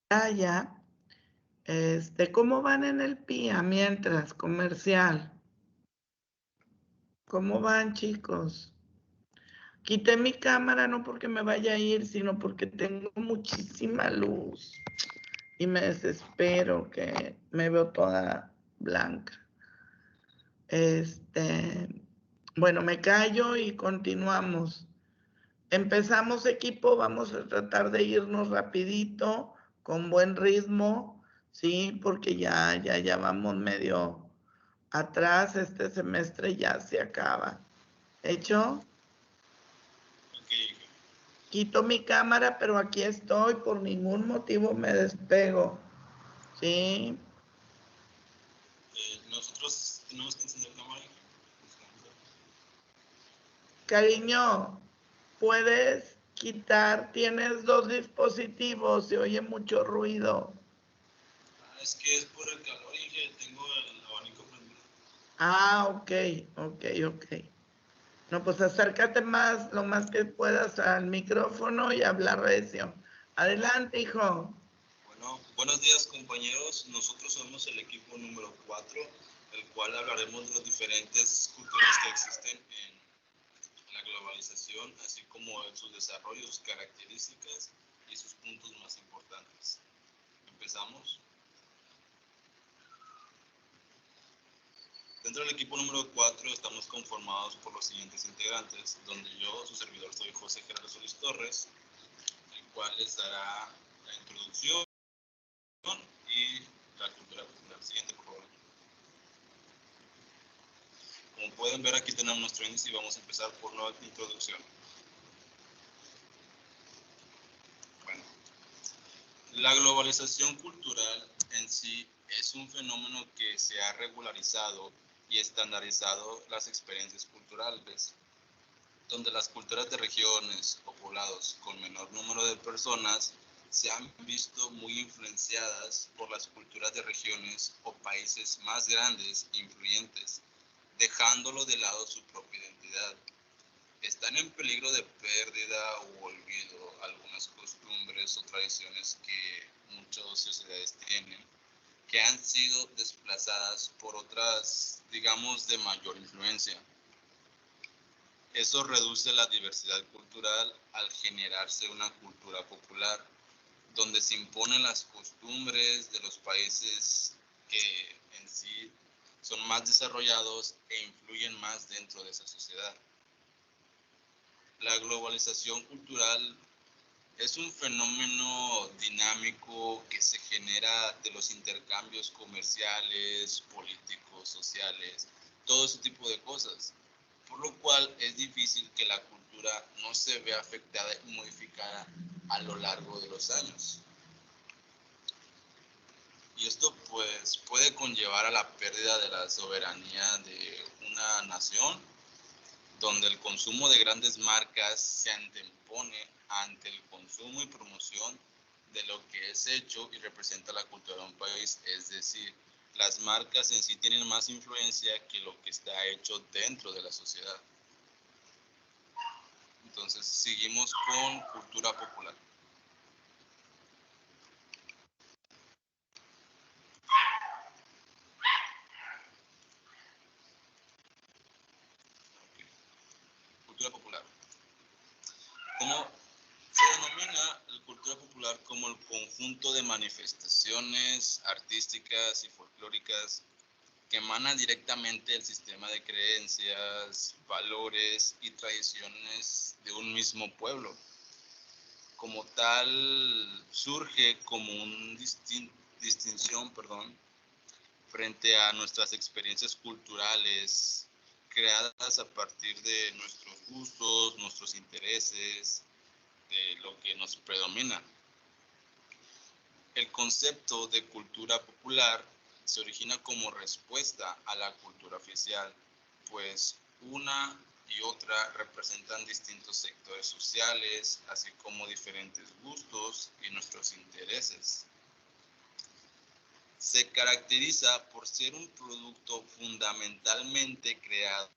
pantalla. ¿Cómo van en el PIA mientras comercial? ¿Cómo van, chicos? Quité mi cámara no porque me vaya a ir, sino porque tengo muchísima luz y me desespero que me veo toda blanca. Bueno, me callo y continuamos. Empezamos, equipo, vamos a tratar de irnos rapidito, con buen ritmo, ¿sí? Porque ya vamos medio atrás, este semestre ya se acaba. ¿Hecho? Okay. Quito mi cámara, pero aquí estoy, por ningún motivo me despego, ¿sí? Nosotros tenemos que encender cámara. Cariño, puedes quitar, tienes dos dispositivos, se oye mucho ruido. Es que es por el calor y que tengo el abanico prendido. Ok. No, pues acércate más, lo más que puedas al micrófono y hablar recio. Adelante, hijo. Bueno, buenos días, compañeros. Nosotros somos el equipo número 4, el cual hablaremos de las diferentes culturas que existen en la globalización, así como de su desarrollo, sus características y sus puntos más importantes. ¿Empezamos? Dentro del equipo número 4 estamos conformados por los siguientes integrantes, donde yo, su servidor, soy José Gerardo Solís Torres, el cual les dará la introducción y la cultura popular. Siguiente, por favor. Como pueden ver, aquí tenemos nuestro índice y vamos a empezar por la introducción. Bueno, la globalización cultural en sí es un fenómeno que se ha regularizado y estandarizado las experiencias culturales, donde las culturas de regiones o poblados con menor número de personas se han visto muy influenciadas por las culturas de regiones o países más grandes e influyentes, dejándolo de lado su propia identidad. Están en peligro de pérdida u olvido algunas costumbres o tradiciones que muchas sociedades tienen, que han sido desplazadas por otras, digamos, de mayor influencia. Eso reduce la diversidad cultural al generarse una cultura popular, donde se imponen las costumbres de los países que en sí son más desarrollados e influyen más dentro de esa sociedad. La globalización cultural es un fenómeno dinámico que se genera de los intercambios comerciales, políticos, sociales, todo ese tipo de cosas, por lo cual es difícil que la cultura no se vea afectada y modificada a lo largo de los años. Y esto pues puede conllevar a la pérdida de la soberanía de una nación, donde el consumo de grandes marcas se antepone ante el consumo y promoción de lo que es hecho y representa la cultura de un país. Es decir, las marcas en sí tienen más influencia que lo que está hecho dentro de la sociedad. Entonces, seguimos con cultura popular. Cultura popular. ¿Cómo se denomina la cultura popular? Como el conjunto de manifestaciones artísticas y folclóricas que emana directamente del sistema de creencias, valores y tradiciones de un mismo pueblo. Como tal, surge como una distinción, frente a nuestras experiencias culturales creadas a partir de nuestros gustos, nuestros intereses, de lo que nos predomina. El concepto de cultura popular se origina como respuesta a la cultura oficial, pues una y otra representan distintos sectores sociales, así como diferentes gustos y nuestros intereses. Se caracteriza por ser un producto fundamentalmente creado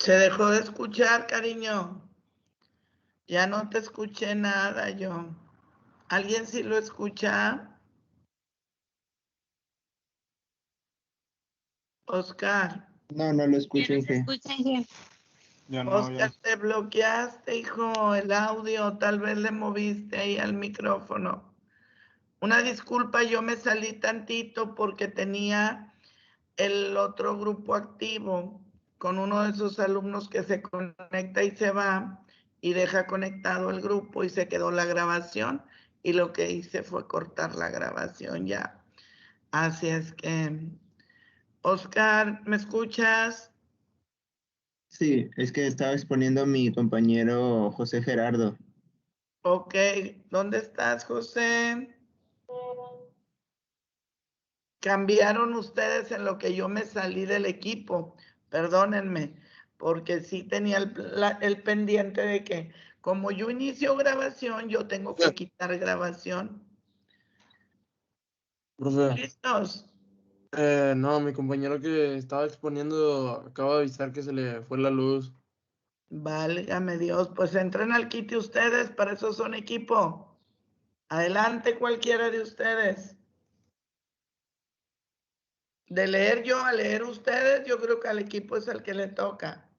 Se dejó de escuchar, cariño. Ya no te escuché nada yo. ¿Alguien sí lo escucha? Oscar. No, no lo escucho, Inge. Ya no, Oscar, te bloqueaste, hijo, el audio. Tal vez le moviste ahí al micrófono. Una disculpa, yo me salí tantito porque tenía el otro grupo activo con uno de esos alumnos que se conecta y se va y deja conectado el grupo y se quedó la grabación y lo que hice fue cortar la grabación ya. Así es que, Oscar, ¿me escuchas? Sí, es que estaba exponiendo a mi compañero José Gerardo. Ok, ¿dónde estás, José? Cambiaron ustedes en lo que yo me salí del equipo, perdónenme, porque sí tenía el pendiente de que como yo inicio grabación, yo tengo que quitar grabación. profe. ¿Listos? No, mi compañero que estaba exponiendo acaba de avisar que se le fue la luz. Válgame Dios, pues entren al quite ustedes, para eso son equipo. Adelante cualquiera de ustedes. De leer yo a leer ustedes, yo creo que al equipo es el que le toca.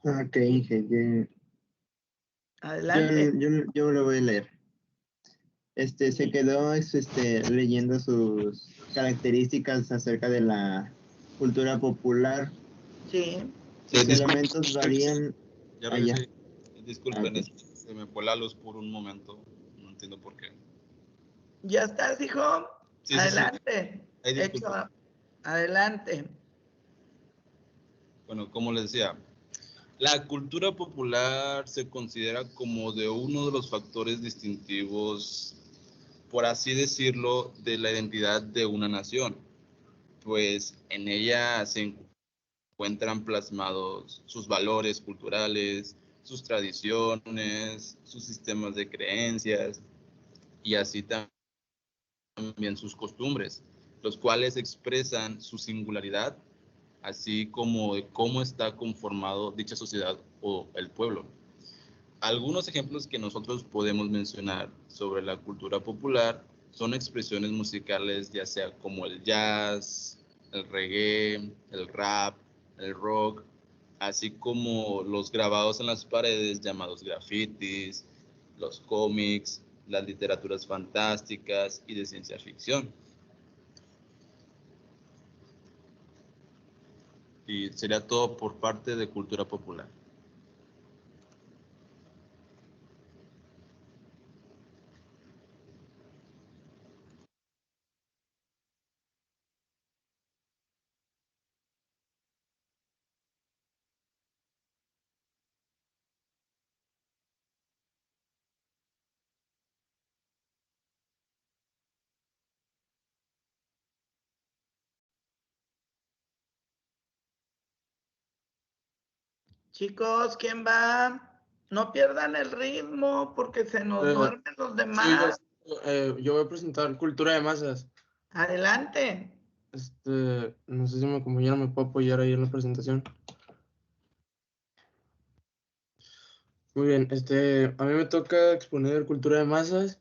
Ok, Inge, Adelante. yo lo voy a leer. Se quedó leyendo sus características acerca de la cultura popular. Sí. Sus elementos varían. Ya allá. regresé. Disculpen, Ok. se me fue la luz por un momento. No entiendo por qué. ¿Ya estás, hijo? Sí, Adelante. Ay, disculpe. Adelante. Bueno, como les decía, la cultura popular se considera como de uno de los factores distintivos, por así decirlo, de la identidad de una nación, pues en ella se encuentran plasmados sus valores culturales, sus tradiciones, sus sistemas de creencias y así también sus costumbres, los cuales expresan su singularidad, así como de cómo está conformado dicha sociedad o el pueblo. Algunos ejemplos que nosotros podemos mencionar sobre la cultura popular son expresiones musicales, ya sea como el jazz, el reggae, el rap, el rock, así como los grabados en las paredes llamados grafitis, los cómics, las literaturas fantásticas y de ciencia ficción. Y sería todo por parte de cultura popular. Chicos, ¿quién va? No pierdan el ritmo porque se nos duermen los demás. Yo voy a presentar cultura de masas. Adelante. No sé si mi compañero me puede apoyar ahí en la presentación. Muy bien, a mí me toca exponer cultura de masas.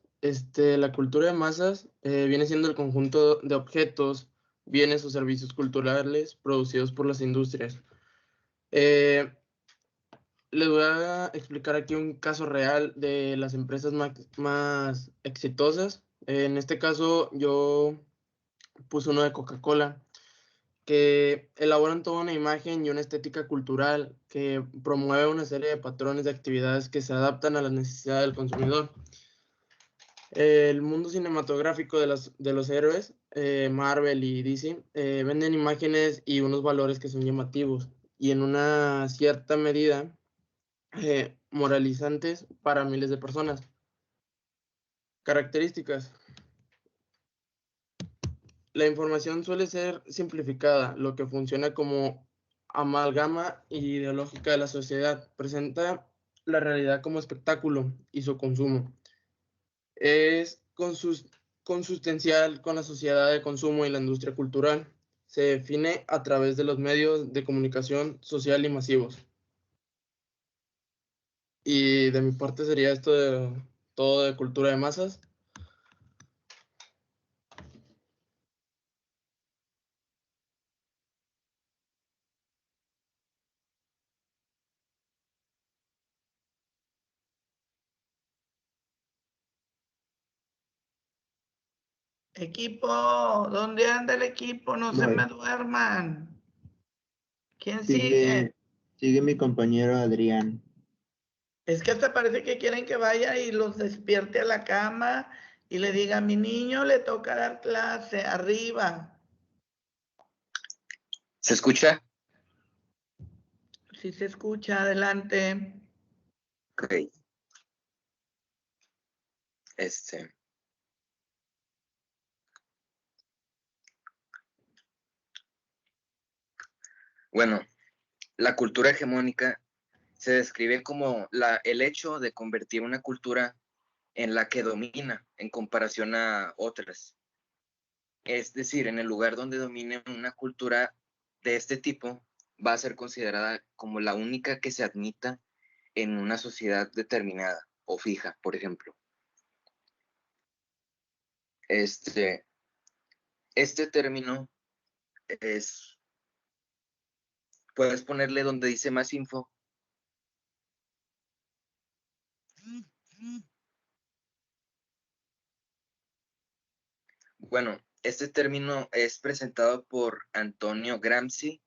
La cultura de masas viene siendo el conjunto de objetos, bienes o servicios culturales producidos por las industrias. Les voy a explicar aquí un caso real de las empresas más exitosas. En este caso, yo puse uno de Coca-Cola, que elaboran toda una imagen y una estética cultural que promueve una serie de patrones de actividades que se adaptan a las necesidades del consumidor. El mundo cinematográfico de los héroes, Marvel y DC, venden imágenes y unos valores que son llamativos y en una cierta medida moralizantes para miles de personas. Características. La información suele ser simplificada, lo que funciona como amalgama ideológica de la sociedad. Presenta la realidad como espectáculo y su consumo. Es consustancial con la sociedad de consumo y la industria cultural. se define a través de los medios de comunicación social y masivos. Y de mi parte sería esto de todo de cultura de masas. Equipo, ¿dónde anda el equipo? No se Voy. me duerman. ¿Quién sigue? Sigue mi compañero Adrián. Es que hasta parece que quieren que vaya y los despierte a la cama y le diga, a mi niño le toca dar clase, arriba. ¿Se escucha? Si se escucha, adelante. Ok. Bueno, la cultura hegemónica se describe como el hecho de convertir una cultura en la que domina en comparación a otras. Es decir, en el lugar donde domine una cultura de este tipo, va a ser considerada como la única que se admita en una sociedad determinada o fija, por ejemplo. Este término es, puedes ponerle donde dice más info. Bueno, este término es presentado por Antonio Gramsci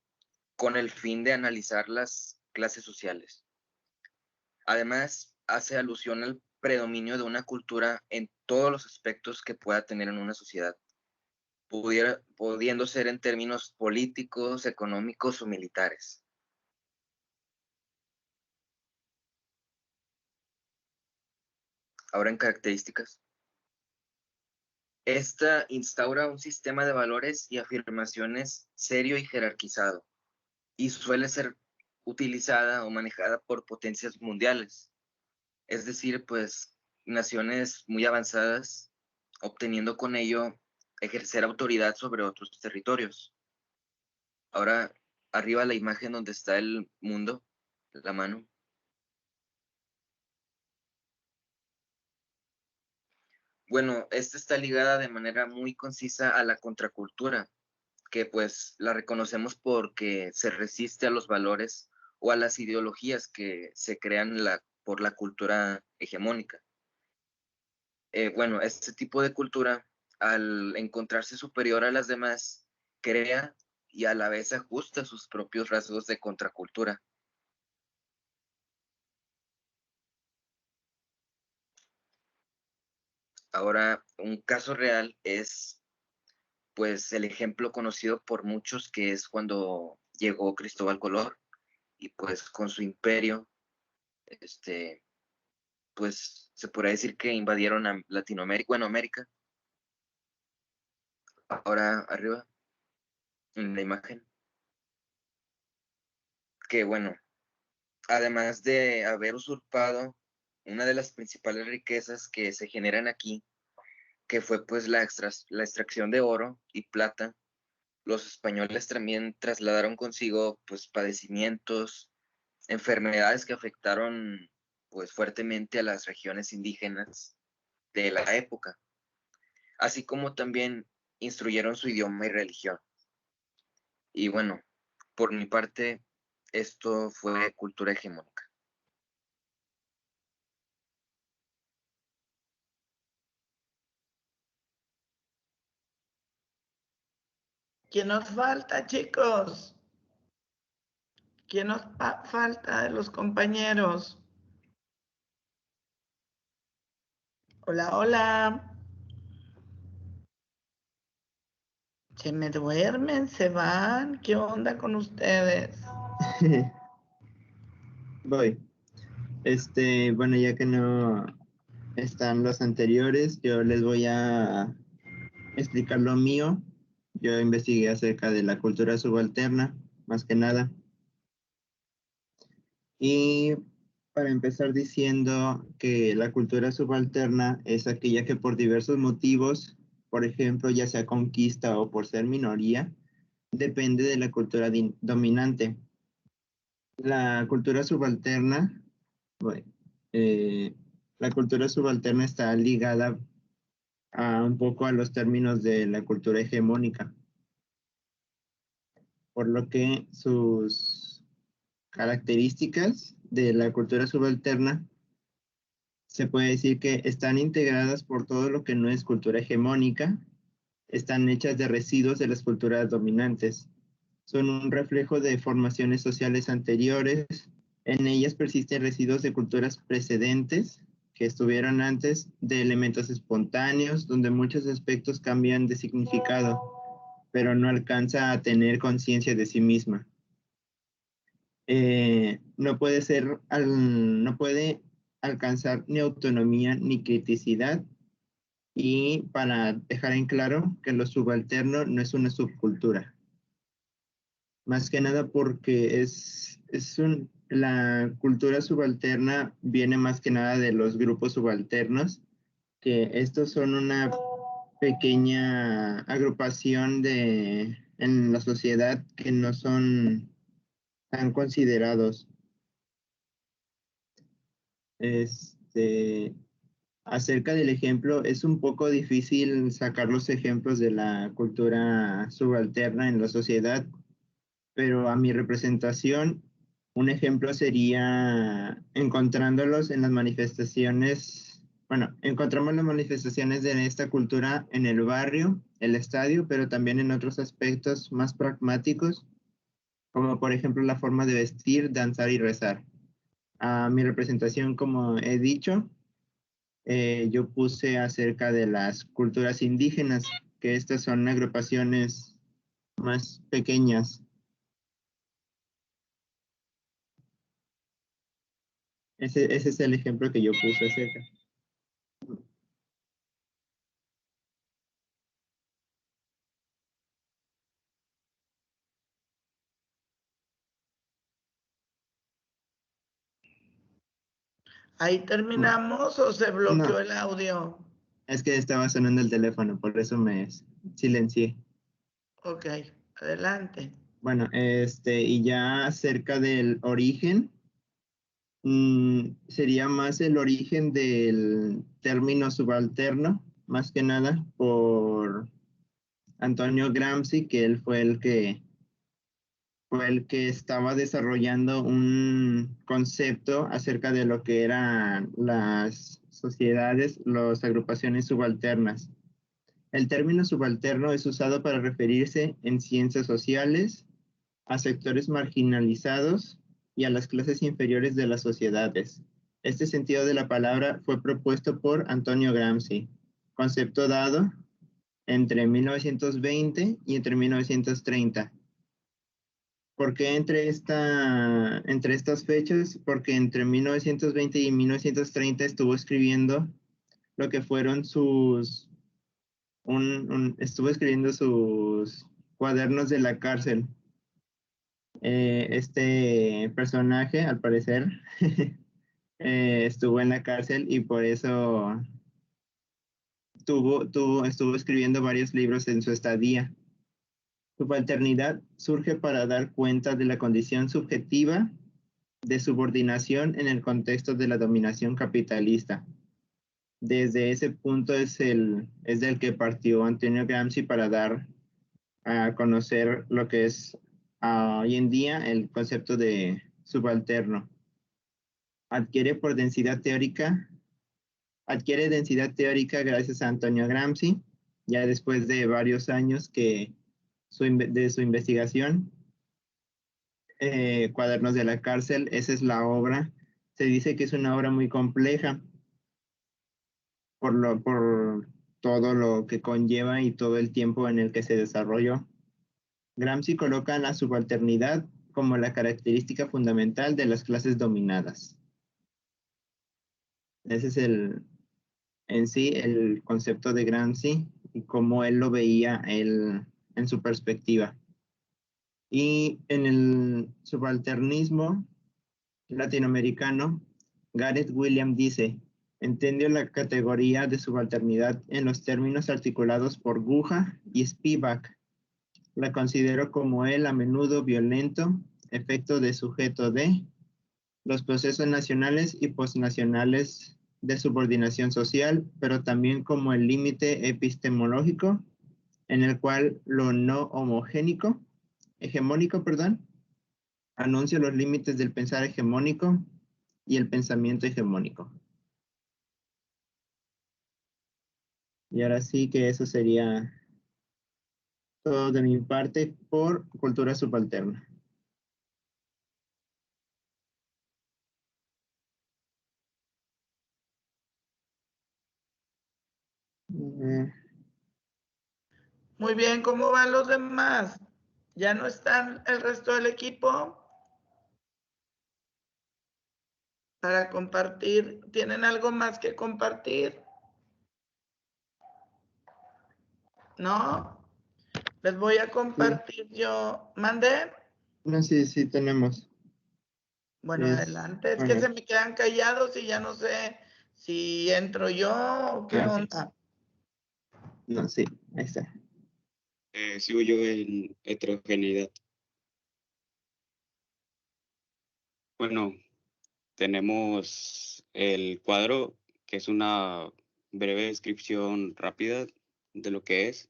con el fin de analizar las clases sociales. Además, hace alusión al predominio de una cultura en todos los aspectos que pueda tener en una sociedad, pudiendo ser en términos políticos, económicos o militares. Ahora en características. Esta instaura un sistema de valores y afirmaciones serio y jerarquizado, y suele ser utilizada o manejada por potencias mundiales, es decir, pues naciones muy avanzadas, obteniendo con ello ejercer autoridad sobre otros territorios. Ahora, arriba la imagen donde está el mundo, la mano. Bueno, esta está ligada de manera muy concisa a la contracultura, que pues la reconocemos porque se resiste a los valores o a las ideologías que se crean por la cultura hegemónica. Bueno, este tipo de cultura, al encontrarse superior a las demás, crea y a la vez ajusta sus propios rasgos de contracultura. Ahora, un caso real es, pues, el ejemplo conocido por muchos, que es cuando llegó Cristóbal Colón y, pues, con su imperio, pues, se podría decir que invadieron a Latinoamérica, bueno, América. Ahora, arriba, en la imagen. Que, bueno, además de haber usurpado una de las principales riquezas que se generan aquí, que fue pues la extracción de oro y plata, los españoles también trasladaron consigo pues padecimientos, enfermedades que afectaron pues fuertemente a las regiones indígenas de la época, así como también instruyeron su idioma y religión. Y bueno, por mi parte, esto fue cultura hegemónica. ¿Quién nos falta, chicos? ¿Quién nos falta de los compañeros? Hola, hola. Se me duermen, se van. ¿Qué onda con ustedes? Voy. Bueno, ya que no están los anteriores, yo les voy a explicar lo mío. Yo investigué acerca de la cultura subalterna, más que nada. Y para empezar diciendo que la cultura subalterna es aquella que por diversos motivos, por ejemplo, ya sea conquista o por ser minoría, depende de la cultura dominante. La cultura subalterna, bueno, la cultura subalterna está ligada un poco a los términos de la cultura hegemónica, por lo que sus características de la cultura subalterna se puede decir que están integradas por todo lo que no es cultura hegemónica, están hechas de residuos de las culturas dominantes, son un reflejo de formaciones sociales anteriores, en ellas persisten residuos de culturas precedentes que estuvieron antes, de elementos espontáneos, donde muchos aspectos cambian de significado, pero no alcanza a tener conciencia de sí misma. No puede alcanzar ni autonomía ni criticidad, y para dejar en claro que lo subalterno no es una subcultura. Más que nada porque la cultura subalterna viene más que nada de los grupos subalternos, que estos son una pequeña agrupación en la sociedad que no son tan considerados. Acerca del ejemplo, es un poco difícil sacar los ejemplos de la cultura subalterna en la sociedad, pero a mi representación, un ejemplo sería encontrándolos en las manifestaciones. Bueno, encontramos las manifestaciones de esta cultura en el barrio, el estadio, pero también en otros aspectos más pragmáticos, como por ejemplo la forma de vestir, danzar y rezar. A mi representación, como he dicho, yo puse acerca de las culturas indígenas, que estas son agrupaciones más pequeñas. Ese es el ejemplo que yo puse acerca. ¿Ahí terminamos o se bloqueó No. el audio? Es que estaba sonando el teléfono, por eso me silencié. Ok, adelante. Bueno, y ya acerca del origen, sería más el origen del término subalterno, más que nada por Antonio Gramsci, que él fue el que estaba desarrollando un concepto acerca de lo que eran las sociedades, las agrupaciones subalternas. El término subalterno es usado para referirse en ciencias sociales a sectores marginalizados y a las clases inferiores de las sociedades. Este sentido de la palabra fue propuesto por Antonio Gramsci, concepto dado entre 1920 y entre 1930. ¿Por qué entre estas fechas? Porque entre 1920 y 1930 estuvo escribiendo lo que fueron estuvo escribiendo sus cuadernos de la cárcel. Este personaje, al parecer, estuvo en la cárcel y por eso estuvo escribiendo varios libros en su estadía. Subalternidad surge para dar cuenta de la condición subjetiva de subordinación en el contexto de la dominación capitalista. Desde ese punto es del que partió Antonio Gramsci para dar a conocer lo que es hoy en día el concepto de subalterno. Adquiere densidad teórica gracias a Antonio Gramsci, ya después de varios años de su investigación. Cuadernos de la cárcel, esa es la obra. Se dice que es una obra muy compleja por todo lo que conlleva y todo el tiempo en el que se desarrolló. Gramsci coloca la subalternidad como la característica fundamental de las clases dominadas. Ese es en sí el concepto de Gramsci y cómo él lo veía en su perspectiva. Y en el subalternismo latinoamericano, Gareth Williams dice: entendió la categoría de subalternidad en los términos articulados por Guja y Spivak. la considero como el a menudo violento efecto de sujeto de los procesos nacionales y postnacionales de subordinación social, pero también como el límite epistemológico en el cual lo no hegemónico, anuncia los límites del pensar hegemónico y el pensamiento hegemónico. Y ahora sí que eso sería todo de mi parte por cultura subalterna. Muy bien, ¿cómo van los demás? ¿Ya no están el resto del equipo para compartir? ¿Tienen algo más que compartir? ¿No? Les voy a compartir yo. ¿Mandé? No, sí, tenemos. Bueno, adelante. Es que bueno. se me quedan callados y ya no sé si entro yo o qué onda. No, sí, ahí está. Sigo yo en heterogeneidad. Bueno, tenemos el cuadro, que es una breve descripción rápida de lo que es.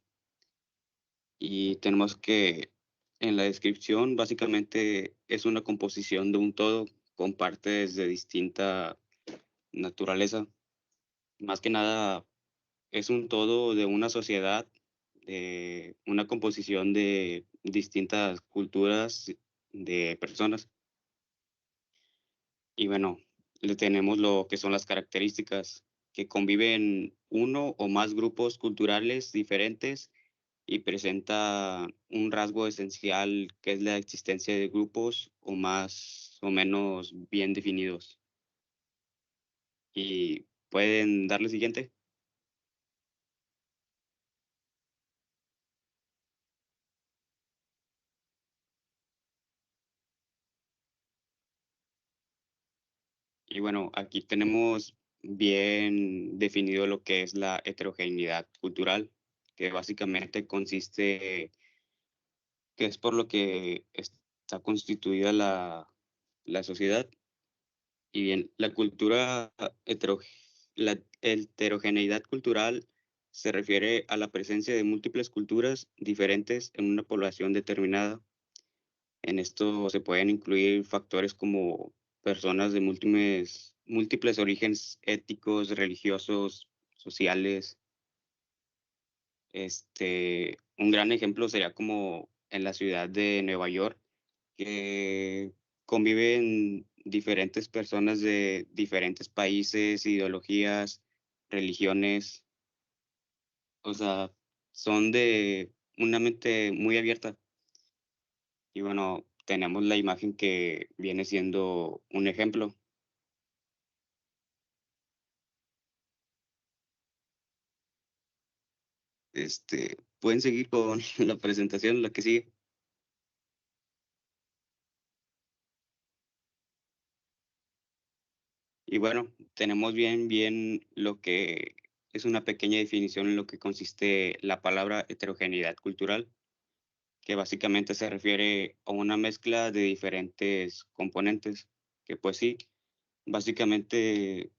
Y tenemos que en la descripción básicamente es una composición de un todo con partes de distinta naturaleza. Más que nada es un todo de una sociedad, de una composición de distintas culturas de personas. Y bueno, le tenemos lo que son las características, que conviven uno o más grupos culturales diferentes y presenta un rasgo esencial que es la existencia de grupos o más o menos bien definidos. Y pueden darle siguiente. Y bueno, aquí tenemos bien definido lo que es la heterogeneidad cultural, que básicamente consiste, que es por lo que está constituida la sociedad. Y bien, la heterogeneidad cultural se refiere a la presencia de múltiples culturas diferentes en una población determinada. En esto se pueden incluir factores como personas de múltiples orígenes étnicos, religiosos, sociales. Un gran ejemplo sería como en la ciudad de Nueva York, que conviven diferentes personas de diferentes países, ideologías, religiones, o sea, son de una mente muy abierta. Y bueno, tenemos la imagen que viene siendo un ejemplo. Pueden seguir con la presentación, la que sigue. Y bueno, tenemos bien lo que es una pequeña definición en lo que consiste la palabra heterogeneidad cultural, que básicamente se refiere a una mezcla de diferentes componentes, que pues sí, básicamente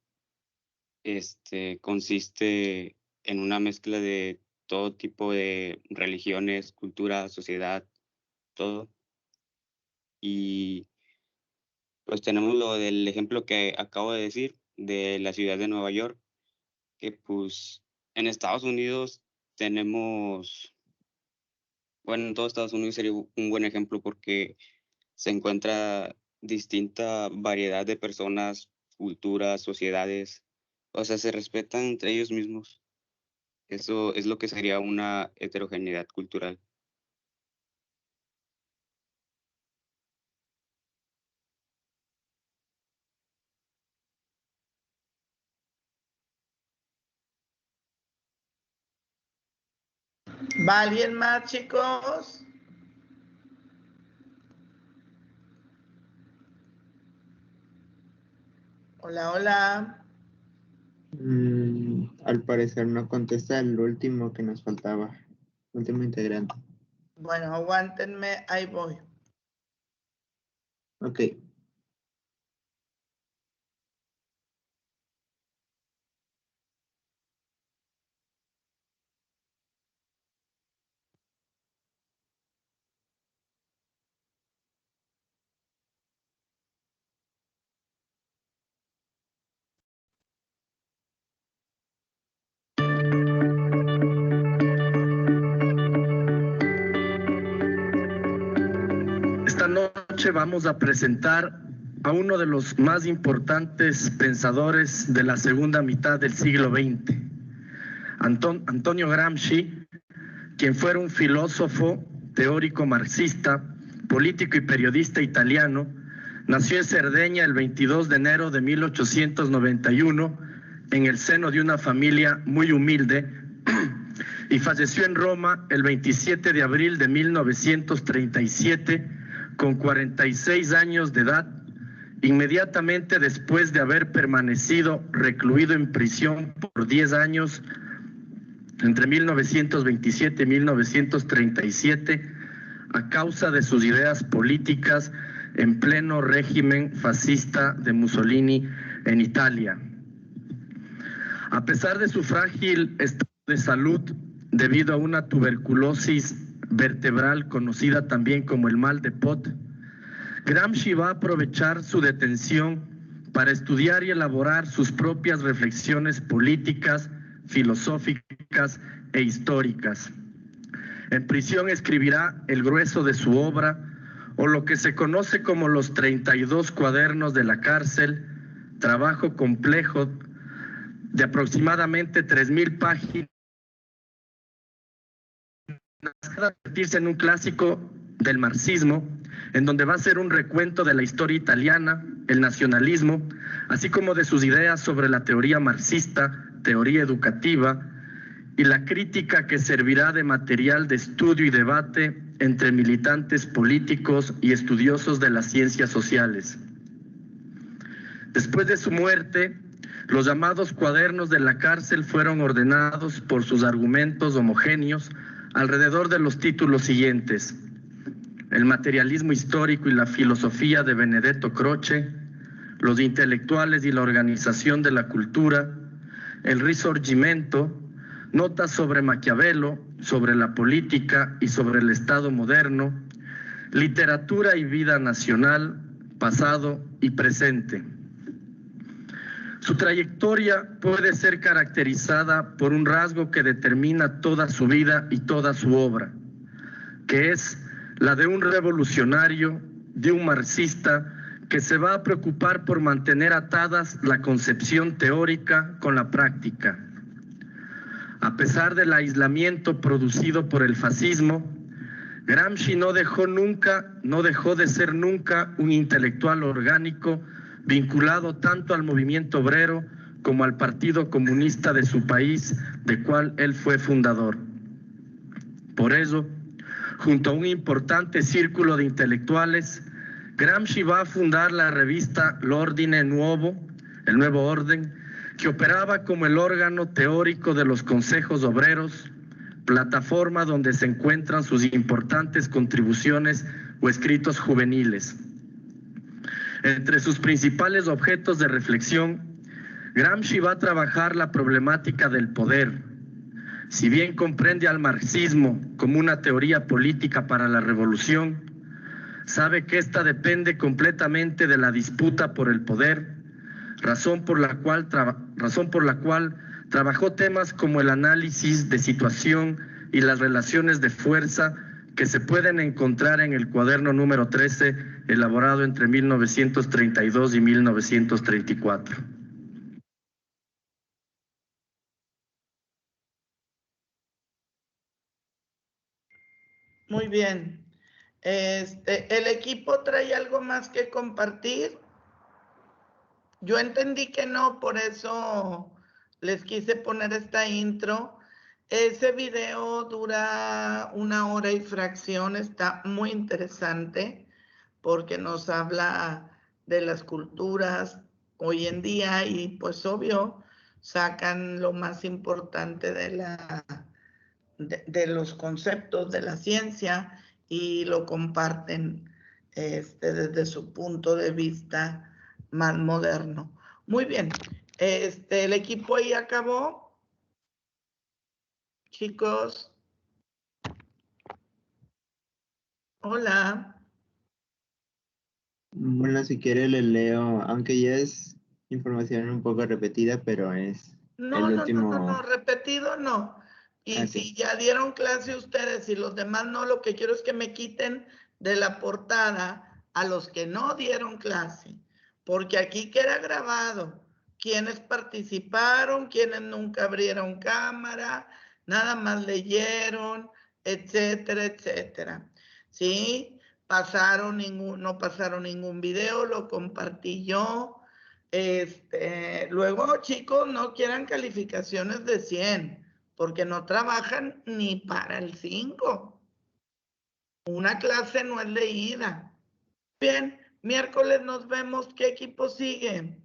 consiste en una mezcla de todo tipo de religiones, cultura, sociedad, todo. Y pues tenemos lo del ejemplo que acabo de decir de la ciudad de Nueva York, que pues en Estados Unidos tenemos, bueno, en todo Estados Unidos sería un buen ejemplo porque se encuentra distinta variedad de personas, culturas, sociedades, o sea, se respetan entre ellos mismos. Eso es lo que sería una heterogeneidad cultural. ¿Va alguien más, chicos? Hola, hola. Al parecer no contesta el último que nos faltaba, último integrante. Bueno, aguántenme, ahí voy. Ok. Esta noche vamos a presentar a uno de los más importantes pensadores de la segunda mitad del siglo XX, Antonio Gramsci, quien fuera un filósofo, teórico marxista, político y periodista italiano. Nació en Cerdeña el 22 de enero de 1891 en el seno de una familia muy humilde y falleció en Roma el 27 de abril de 1937 con 46 años de edad, inmediatamente después de haber permanecido recluido en prisión por 10 años entre 1927 y 1937 a causa de sus ideas políticas en pleno régimen fascista de Mussolini en Italia. A pesar de su frágil estado de salud debido a una tuberculosis vertebral conocida también como el mal de Pot, Gramsci va a aprovechar su detención para estudiar y elaborar sus propias reflexiones políticas, filosóficas e históricas. En prisión escribirá el grueso de su obra, o lo que se conoce como los 32 cuadernos de la cárcel, trabajo complejo de aproximadamente 3,000 páginas, para convertirse en un clásico del marxismo, en donde va a ser un recuento de la historia italiana, el nacionalismo, así como de sus ideas sobre la teoría marxista, teoría educativa, y la crítica que servirá de material de estudio y debate entre militantes políticos y estudiosos de las ciencias sociales. Después de su muerte, los llamados cuadernos de la cárcel fueron ordenados por sus argumentos homogéneos alrededor de los títulos siguientes: el materialismo histórico y la filosofía de Benedetto Croce, los intelectuales y la organización de la cultura, el Risorgimento, notas sobre Maquiavelo, sobre la política y sobre el Estado moderno, literatura y vida nacional, pasado y presente. Su trayectoria puede ser caracterizada por un rasgo que determina toda su vida y toda su obra, que es la de un revolucionario, de un marxista que se va a preocupar por mantener atadas la concepción teórica con la práctica. A pesar del aislamiento producido por el fascismo, Gramsci no dejó de ser nunca un intelectual orgánico vinculado tanto al movimiento obrero como al Partido Comunista de su país, de cual él fue fundador. Por eso, junto a un importante círculo de intelectuales, Gramsci va a fundar la revista L'Ordine Nuovo, el Nuevo Orden, que operaba como el órgano teórico de los consejos obreros, plataforma donde se encuentran sus importantes contribuciones o escritos juveniles. Entre sus principales objetos de reflexión, Gramsci va a trabajar la problemática del poder. Si bien comprende al marxismo como una teoría política para la revolución, sabe que ésta depende completamente de la disputa por el poder, razón por la cual trabajó temas como el análisis de situación y las relaciones de fuerza que se pueden encontrar en el cuaderno número 13, elaborado entre 1932 y 1934. Muy bien. ¿El equipo trae algo más que compartir? Yo entendí que no, por eso les quise poner esta intro. Ese video dura 1 hora y fracción, está muy interesante porque nos habla de las culturas hoy en día y pues obvio sacan lo más importante de los conceptos de la ciencia y lo comparten desde su punto de vista más moderno. Muy bien, el equipo ahí acabó. Chicos. Hola. Bueno, si quiere le leo, aunque ya es información un poco repetida, pero es No, el no, último. no, no, no, repetido no. Y Ok. si ya dieron clase ustedes y los demás no, lo que quiero es que me quiten de la portada a los que no dieron clase, porque aquí queda grabado quiénes participaron, quiénes nunca abrieron cámara, nada más leyeron, etcétera, etcétera. ¿Sí? No pasaron ningún video, lo compartí yo. Luego, chicos, no quieran calificaciones de 100, porque no trabajan ni para el 5. Una clase no es leída. Bien, miércoles nos vemos. ¿Qué equipo sigue?